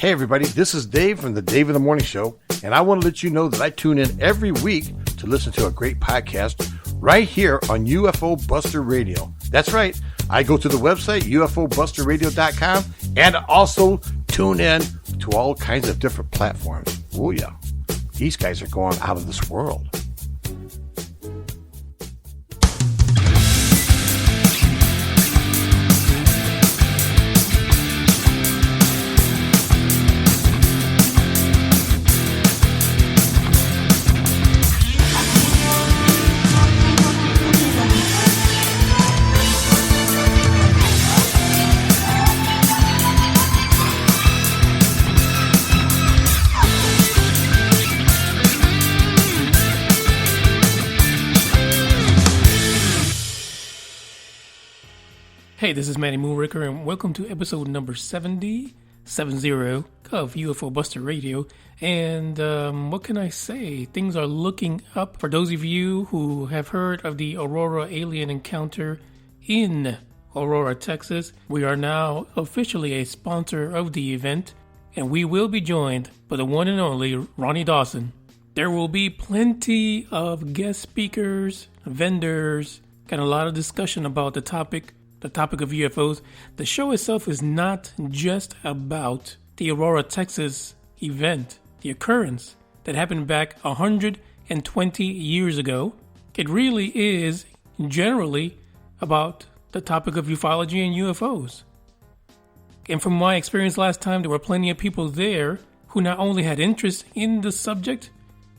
Hey everybody, this is Dave from the Dave in the Morning Show, and I want to let you know that I tune in every week to listen to a great podcast right here on UFO Buster Radio. That's right, I go to the website ufobusterradio.com and also tune in to all kinds of different platforms. Oh yeah, these guys are going out of this world. Hey, this is Manny Moonraker, and welcome to episode number 70 of UFO Buster Radio. And what can I say? Things are looking up. For those of you who have heard of the Aurora alien encounter in Aurora, Texas, we are now officially a sponsor of the event, and we will be joined by the one and only Ronnie Dawson. There will be plenty of guest speakers, vendors, and a lot of discussion about the topic of UFOs. The show itself is not just about the Aurora, Texas event, the occurrence that happened back 120 years ago. It really is generally about the topic of ufology and UFOs. And from my experience last time, there were plenty of people there who not only had interest in the subject,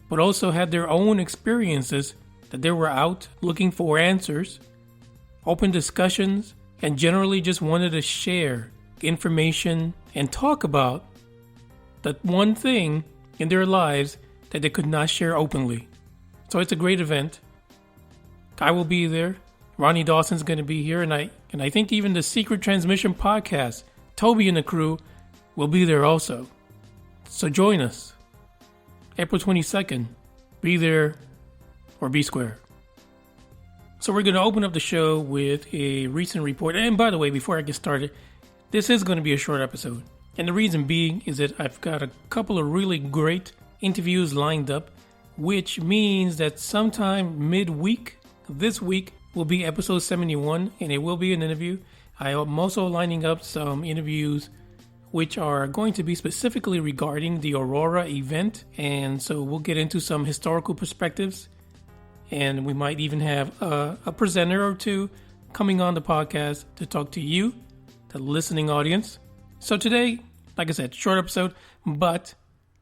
but also had their own experiences that they were out looking for answers, open discussions, and generally just wanted to share information and talk about that one thing in their lives that they could not share openly. So it's a great event. I will be there. Ronnie Dawson's going to be here, and I think even the Secret Transmission podcast, Toby and the crew, will be there also. So join us. April 22nd. Be there or be square. So we're going to open up the show with a recent report. And by the way, before I get started, this is going to be a short episode. And the reason being is that I've got a couple of really great interviews lined up, which means that sometime midweek, this week, will be episode 71, and it will be an interview. I am also lining up some interviews which are going to be specifically regarding the Aurora event. And so we'll get into some historical perspectives. And we might even have a presenter or two coming on the podcast to talk to you, the listening audience. So today, like I said, short episode, but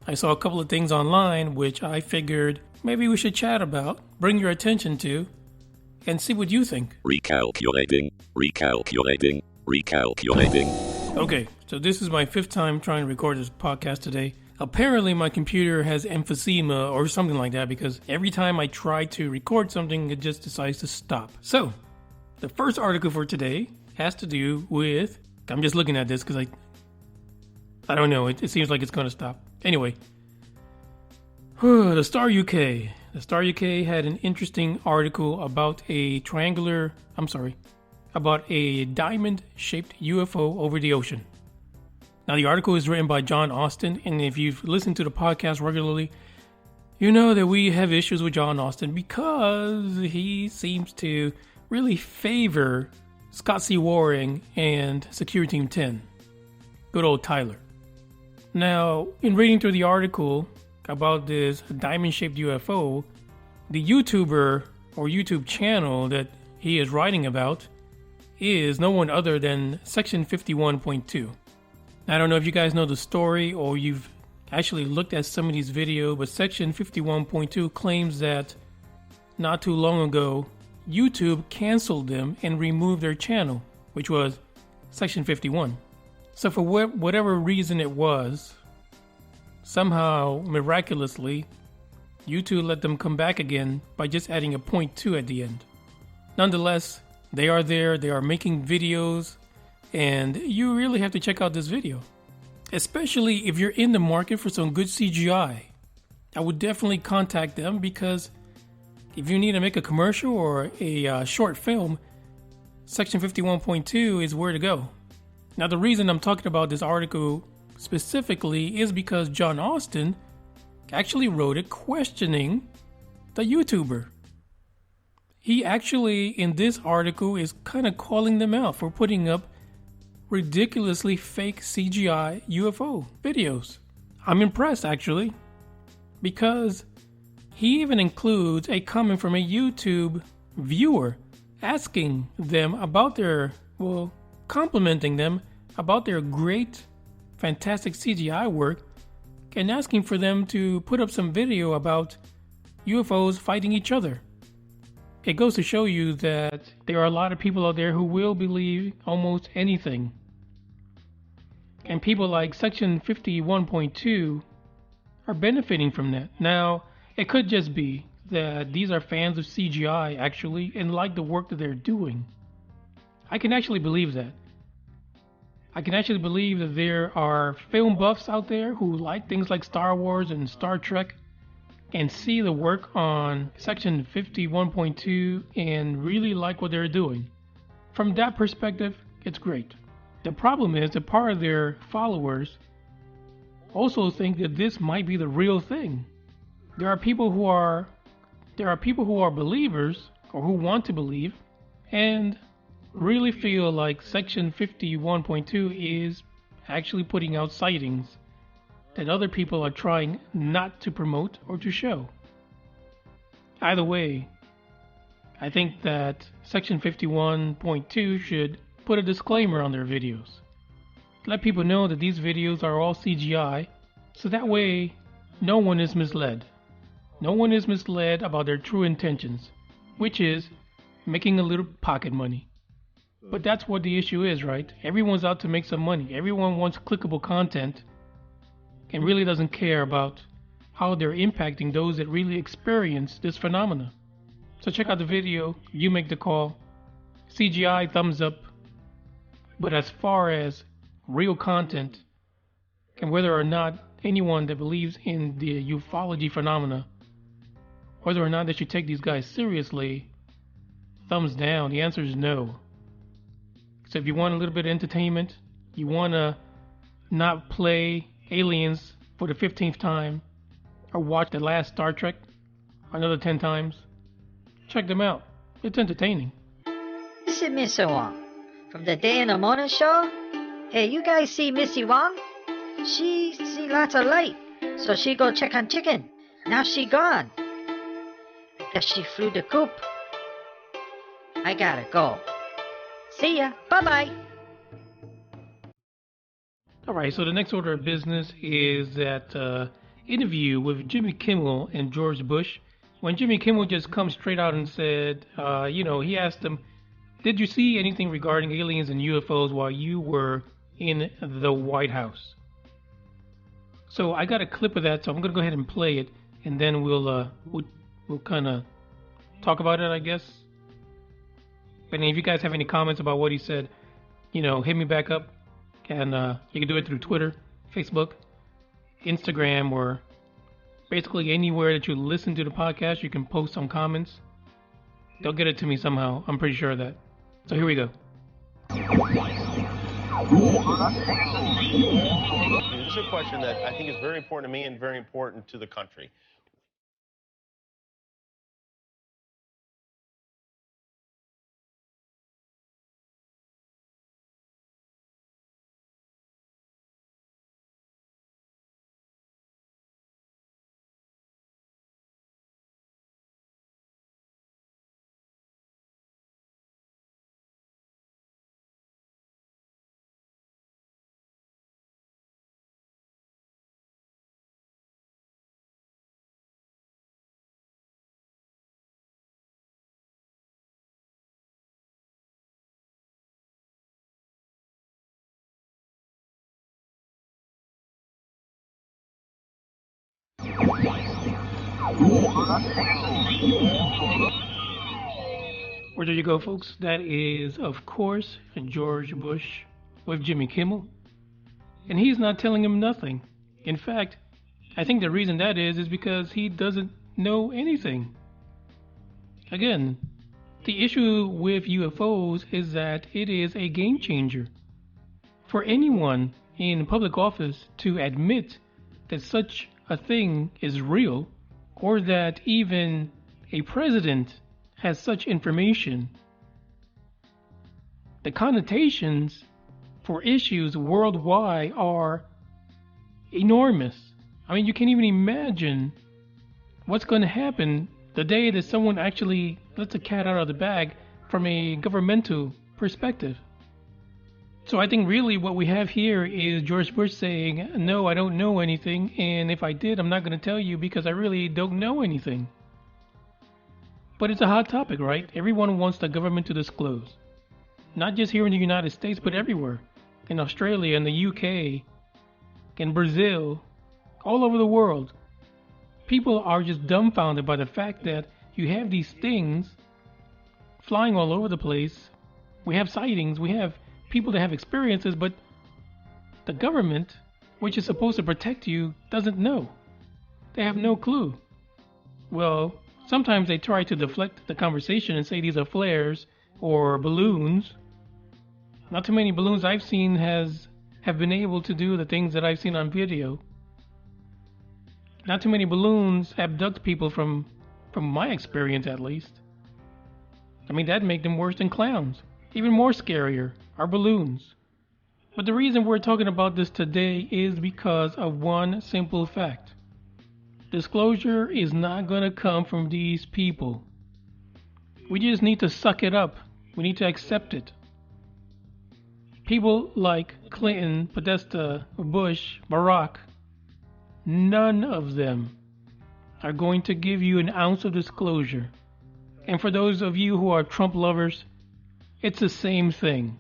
I saw a couple of things online which I figured maybe we should chat about, bring your attention to, and see what you think. Recalculating. Okay, so this is my fifth time trying to record this podcast today. Apparently my computer has emphysema or something like that, because every time I try to record something, it just decides to stop. So, the first article for today has to do with... I'm just looking at this because I don't know, it seems like it's going to stop. Anyway, the Star UK. The Star UK had an interesting article about a diamond-shaped UFO over the ocean. Now, the article is written by John Austin, and if you've listened to the podcast regularly, you know that we have issues with John Austin because he seems to really favor Scott C. Waring and Security Team 10. Good old Tyler. Now, in reading through the article about this diamond-shaped UFO, the YouTuber or YouTube channel that he is writing about is no one other than Section 51.2. I don't know if you guys know the story or you've actually looked at some of these videos, but Section 51.2 claims that not too long ago, YouTube canceled them and removed their channel, which was Section 51. So for whatever reason it was, somehow, miraculously, YouTube let them come back again by just adding a .2 at the end. Nonetheless, they are there, they are making videos, and you really have to check out this video. Especially if you're in the market for some good CGI. I would definitely contact them, because if you need to make a commercial or a short film, Section 51.2 is where to go. Now, the reason I'm talking about this article specifically is because John Austin actually wrote it questioning the YouTuber. He actually, in this article, is kind of calling them out for putting up ridiculously fake CGI UFO videos. I'm impressed, actually, because he even includes a comment from a YouTube viewer asking them about complimenting them about their great, fantastic CGI work and asking for them to put up some video about UFOs fighting each other. It goes to show you that there are a lot of people out there who will believe almost anything. And people like Section 51.2 are benefiting from that. Now, it could just be that these are fans of CGI actually and like the work that they're doing. I can actually believe that. I can actually believe that there are film buffs out there who like things like Star Wars and Star Trek and see the work on Section 51.2 and really like what they're doing. From that perspective, it's great. The problem is that part of their followers also think that this might be the real thing. There are people who are believers or who want to believe and really feel like Section 51.2 is actually putting out sightings that other people are trying not to promote or to show. Either way, I think that Section 51.2 should put a disclaimer on their videos. Let people know that these videos are all CGI, so that way no one is misled. No one is misled about their true intentions, which is making a little pocket money. But that's what the issue is, right? Everyone's out to make some money. Everyone wants clickable content and really doesn't care about how they're impacting those that really experience this phenomena. So check out the video, you make the call. CGI, thumbs up. But as far as real content and whether or not anyone that believes in the ufology phenomena, whether or not they should take these guys seriously, thumbs down. The answer is no. So if you want a little bit of entertainment, you want to not play Aliens for the 15th time, or watch the last Star Trek another 10 times, check them out. It's entertaining. This is Mr. Wong from the Day in the Morning Show. Hey, you guys see Missy Wong? She see lots of light, so she go check on chicken. Now she gone. I guess she flew the coop. I gotta go. See ya. Bye-bye. Alright, so the next order of business is that interview with Jimmy Kimmel and George Bush. When Jimmy Kimmel just comes straight out and said, he asked him, did you see anything regarding aliens and UFOs while you were in the White House? So I got a clip of that, so I'm going to go ahead and play it, and then we'll kind of talk about it, I guess. And if you guys have any comments about what he said, hit me back up. And you can do it through Twitter, Facebook, Instagram, or basically anywhere that you listen to the podcast. You can post some comments. They'll get it to me somehow. I'm pretty sure of that. So here we go. This is a question that I think is very important to me and very important to the country. Where did you go, folks? That is, of course, George Bush with Jimmy Kimmel. And he's not telling him nothing. In fact, I think the reason that is because he doesn't know anything. Again, the issue with UFOs is that it is a game changer. For anyone in public office to admit that such a thing is real, or that even a president has such information, the connotations for issues worldwide are enormous. I mean, you can't even imagine what's going to happen the day that someone actually lets the cat out of the bag from a governmental perspective. So I think really what we have here is George Bush saying, no, I don't know anything, and if I did, I'm not going to tell you because I really don't know anything. But it's a hot topic, right? Everyone wants the government to disclose. Not just here in the United States, but everywhere. In Australia, in the UK, in Brazil, all over the world. People are just dumbfounded by the fact that you have these things flying all over the place. We have sightings, we have people that have experiences, but the government, which is supposed to protect you, doesn't know. They have no clue. Well, sometimes they try to deflect the conversation and say these are flares or balloons. Not too many balloons I've seen have been able to do the things that I've seen on video. Not too many balloons abduct people from my experience at least. I mean, that'd make them worse than clowns. Even more scarier are balloons. But the reason we're talking about this today is because of one simple fact. Disclosure is not going to come from these people. We just need to suck it up. We need to accept it. People like Clinton, Podesta, Bush, Barack, none of them are going to give you an ounce of disclosure. And for those of you who are Trump lovers, it's the same thing.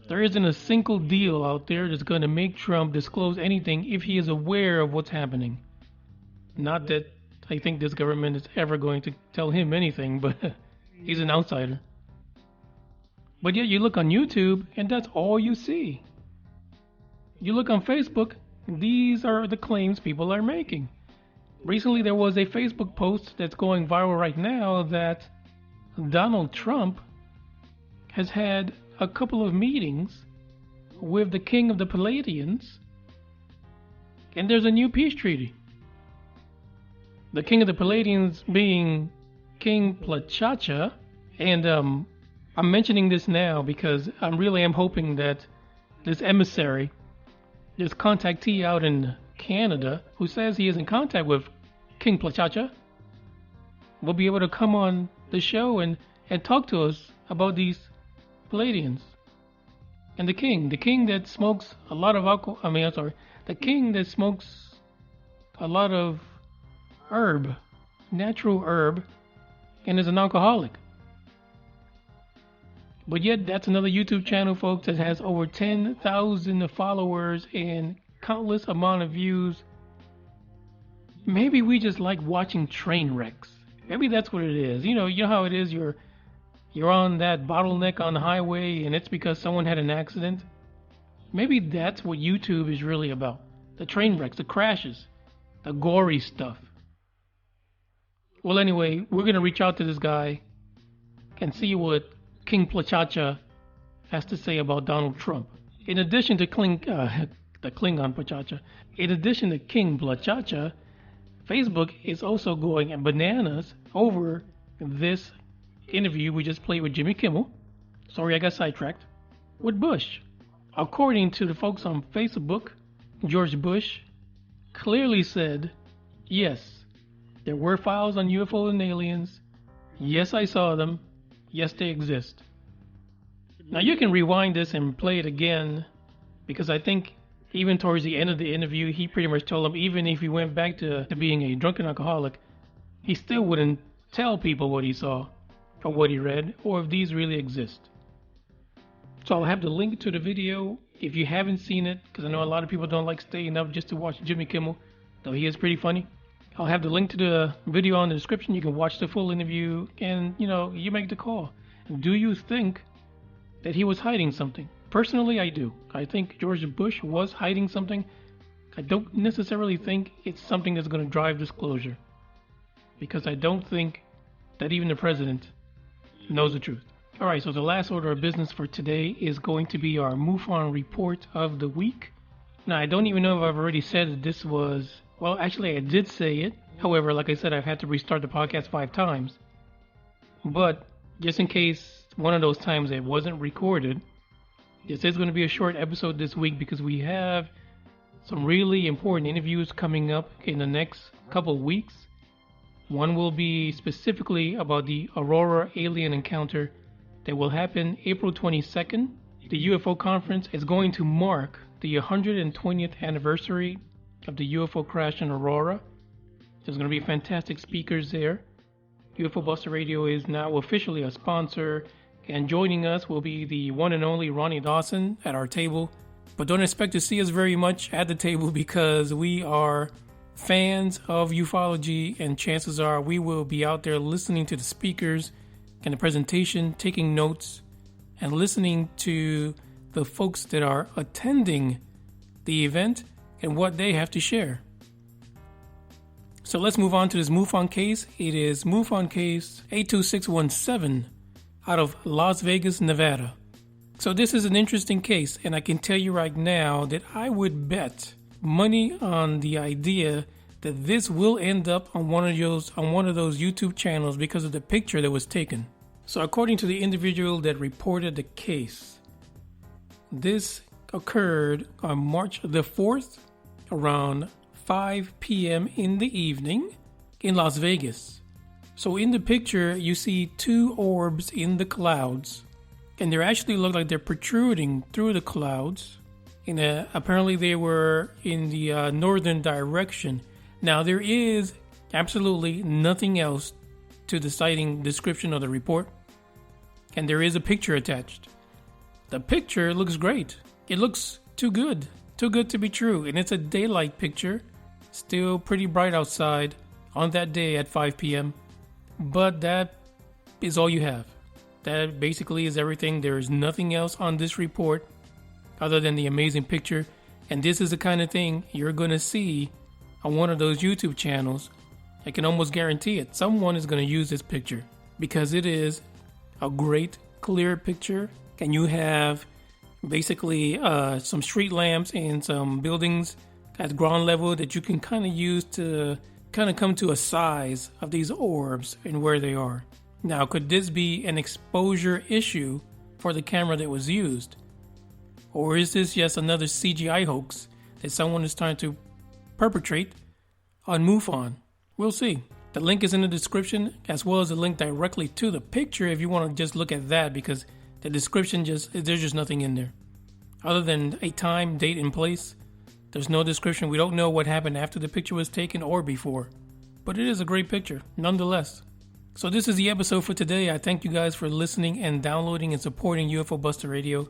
There isn't a single deal out there that's going to make Trump disclose anything if he is aware of what's happening. Not that I think this government is ever going to tell him anything, but he's an outsider. But yet you look on YouTube and that's all you see. You look on Facebook, these are the claims people are making. Recently there was a Facebook post that's going viral right now that Donald Trump has had a couple of meetings with the king of the Palladians, and there's a new peace treaty. The king of the Palladians being King Plachacha, and I'm mentioning this now because I really am hoping that this emissary, this contactee out in Canada, who says he is in contact with King Plachacha, will be able to come on the show and talk to us about these Palladians. And the king that smokes a lot of alcohol, the king that smokes a lot of herb, natural herb, and is an alcoholic. But yet that's another YouTube channel, folks, that has over 10,000 followers and countless amount of views. Maybe we just like watching train wrecks. Maybe that's what it is. You know how it is, you're on that bottleneck on the highway and it's because someone had an accident. Maybe that's what YouTube is really about. The train wrecks, the crashes, the gory stuff. Well, anyway, we're going to reach out to this guy and see what King Plachacha has to say about Donald Trump. In addition to the Klingon Plachacha, in addition to King Plachacha, Facebook is also going bananas over this interview we just played with Jimmy Kimmel. Sorry, I got sidetracked. With Bush. According to the folks on Facebook, George Bush clearly said, yes, there were files on UFOs and aliens. Yes, I saw them. Yes, they exist. Now you can rewind this and play it again, because I think even towards the end of the interview, he pretty much told them even if he went back to being a drunken alcoholic, he still wouldn't tell people what he saw, or what he read, or if these really exist. So I'll have the link to the video if you haven't seen it, because I know a lot of people don't like staying up just to watch Jimmy Kimmel, though he is pretty funny. I'll have the link to the video in the description. You can watch the full interview and, you make the call. Do you think that he was hiding something? Personally, I do. I think George Bush was hiding something. I don't necessarily think it's something that's going to drive disclosure, because I don't think that even the president knows the truth. Alright, so the last order of business for today is going to be our MUFON Report of the week. Now, I don't even know if I've already said that this was... Well, actually, I did say it. However, like I said, I've had to restart the podcast 5 times. But, just in case one of those times it wasn't recorded, this is going to be a short episode this week because we have some really important interviews coming up in the next couple of weeks. One will be specifically about the Aurora alien encounter that will happen April 22nd. The UFO conference is going to mark the 120th anniversary of the UFO crash in Aurora. There's going to be fantastic speakers there. UFO Buster Radio is now officially a sponsor, and joining us will be the one and only Ronnie Dawson at our table. But don't expect to see us very much at the table because we are fans of ufology, and chances are we will be out there listening to the speakers and the presentation, taking notes, and listening to the folks that are attending the event and what they have to share. So let's move on to this MUFON case. It is MUFON Case 82617 out of Las Vegas, Nevada. So this is an interesting case, and I can tell you right now that I would bet money on the idea that this will end up on one of those YouTube channels because of the picture that was taken. So according to the individual that reported the case, this occurred on March the 4th around 5 p.m. in the evening in Las Vegas. So in the picture, you see 2 orbs in the clouds, and they actually look like they're protruding through the clouds. Apparently they were in the northern direction. Now there is absolutely nothing else to the sighting description of the report, and there is a picture attached. The picture looks great. It looks too good to be true, and it's a daylight picture, still pretty bright outside on that day at 5 p.m. But that is all you have. That basically is everything. There is nothing else on this report other than the amazing picture, and this is the kind of thing you're going to see on one of those YouTube channels. I can almost guarantee it. Someone is going to use this picture because it is a great, clear picture, and you have basically some street lamps and some buildings at ground level that you can kind of use to kind of come to a size of these orbs and where they are. Now, could this be an exposure issue for the camera that was used? Or is this just another CGI hoax that someone is trying to perpetrate on MUFON? We'll see. The link is in the description, as well as a link directly to the picture if you want to just look at that, because the description there's just nothing in there. Other than a time, date, and place, there's no description. We don't know what happened after the picture was taken or before. But it is a great picture, nonetheless. So this is the episode for today. I thank you guys for listening and downloading and supporting UFO Buster Radio.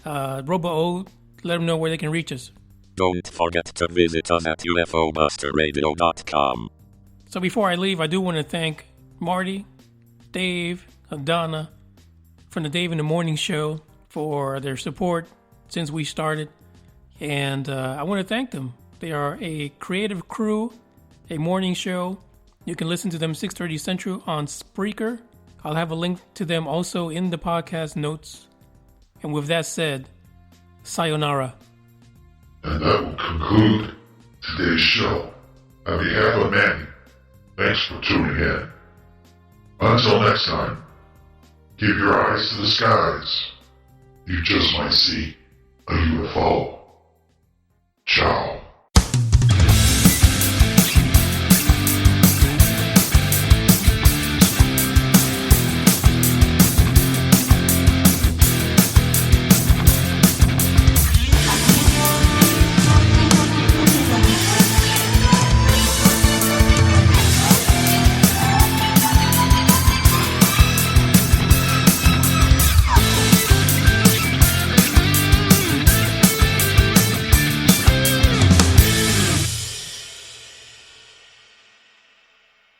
Robo-O, let them know where they can reach us. Don't forget to visit us at ufobusterradio.com. So before I leave, I do want to thank Marty, Dave, Donna from the Dave in the Morning Show for their support since we started. And I want to thank them. They are a creative crew, a morning show. You can listen to them 6:30 Central on Spreaker. I'll have a link to them also in the podcast notes. And with that said, sayonara. And that will conclude today's show. On behalf of Manny, thanks for tuning in. Until next time, keep your eyes to the skies. You just might see a UFO. Ciao.